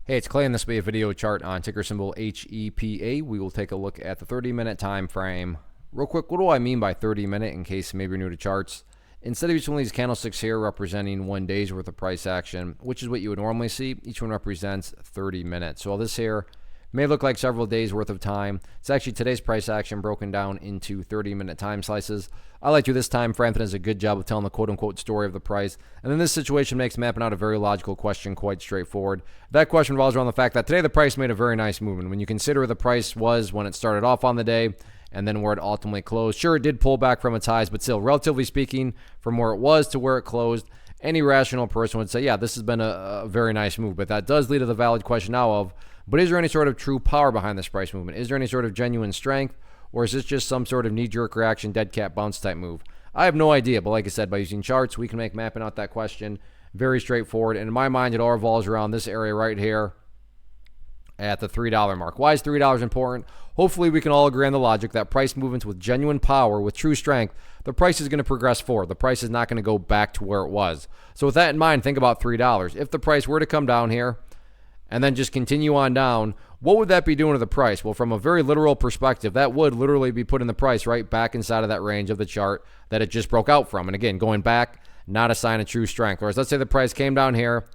Hey, it's Clay, and this will be a video chart on ticker symbol HEPA. We will take a look at the 30-minute time frame. Real quick, what do I mean by 30-minute in case maybe you're new to charts? Instead of each one of these candlesticks here representing 1 day's worth of price action, which is what you would normally see, each one represents 30 minutes. So all this here may look like several days worth of time. It's actually today's price action broken down into 30-minute time slices. I like to this time frame that does a good job of telling the quote-unquote story of the price. And then this situation makes mapping out a very logical question quite straightforward. That question revolves around the fact that today the price made a very nice movement. When you consider where the price was when it started off on the day and then where it ultimately closed. Sure, it did pull back from its highs, but still, relatively speaking, from where it was to where it closed, any rational person would say, yeah, this has been a very nice move. But that does lead to the valid question now of, but is there any sort of true power behind this price movement? Is there any sort of genuine strength? Or is this just some sort of knee-jerk reaction, dead cat bounce type move? I have no idea, but like I said, by using charts, we can make mapping out that question very straightforward. And in my mind, it all revolves around this area right here at the $3 mark. Why is $3 important? Hopefully, we can all agree on the logic that price movements with genuine power, with true strength, the price is going to progress forward. The price is not going to go back to where it was. So with that in mind, think about $3. If the price were to come down here, and then just continue on down, what would that be doing to the price? Well, from a very literal perspective, that would literally be putting the price right back inside of that range of the chart that it just broke out from. And again, going back, not a sign of true strength. Whereas let's say the price came down here,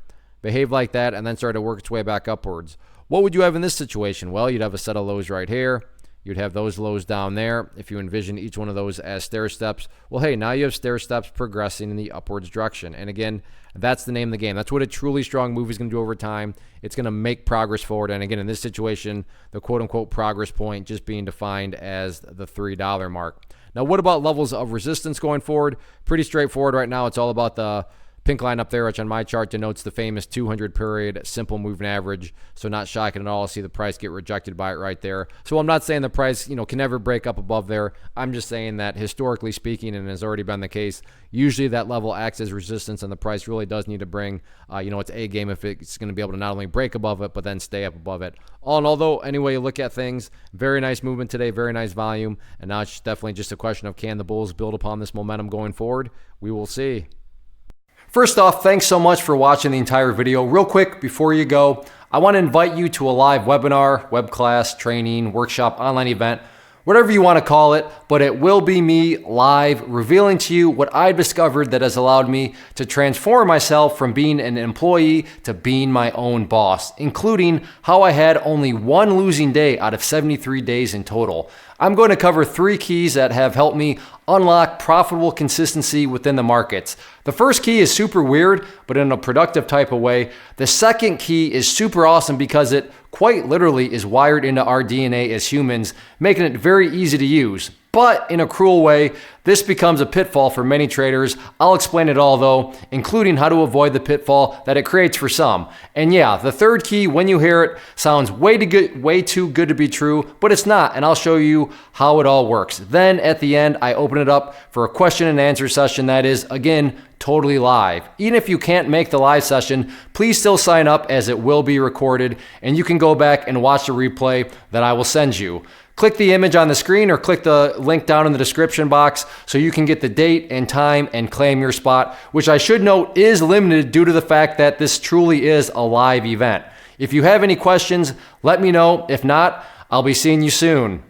behaved like that, and then started to work its way back upwards. What would you have in this situation? Well, you'd have a set of lows right here. You'd have those lows down there. If you envision each one of those as stair steps, well, hey, now you have stair steps progressing in the upwards direction. And again, that's the name of the game. That's what a truly strong move is going to do over time. It's going to make progress forward. And again, in this situation, the quote-unquote progress point just being defined as the $3 mark. Now, what about levels of resistance going forward? Pretty straightforward right now. It's all about the pink line up there, which on my chart denotes the famous 200 period simple moving average. So not shocking at all to see the price get rejected by it right there. So I'm not saying the price, can never break up above there. I'm just saying that historically speaking, and has already been the case, usually that level acts as resistance and the price really does need to bring, its A game if it's going to be able to not only break above it, but then stay up above it. All in all though, any way you look at things, very nice movement today, very nice volume. And now it's definitely just a question of can the bulls build upon this momentum going forward? We will see. First off, thanks so much for watching the entire video. Real quick, before you go, I want to invite you to a live webinar, web class, training, workshop, online event, whatever you want to call it, but it will be me live revealing to you what I've discovered that has allowed me to transform myself from being an employee to being my own boss, including how I had only one losing day out of 73 days in total. I'm going to cover 3 keys that have helped me unlock profitable consistency within the markets. The first key is super weird, but in a productive type of way. The second key is super awesome because it quite literally is wired into our DNA as humans, making it very easy to use. But in a cruel way, this becomes a pitfall for many traders. I'll explain it all though, including how to avoid the pitfall that it creates for some. And yeah, the third key, when you hear it, sounds way too good to be true, but it's not, and I'll show you how it all works. Then at the end, I open it up for a question and answer session that is, again, totally live. Even if you can't make the live session, please still sign up as it will be recorded, and you can go back and watch the replay that I will send you. Click the image on the screen or click the link down in the description box so you can get the date and time and claim your spot, which I should note is limited due to the fact that this truly is a live event. If you have any questions, let me know. If not, I'll be seeing you soon.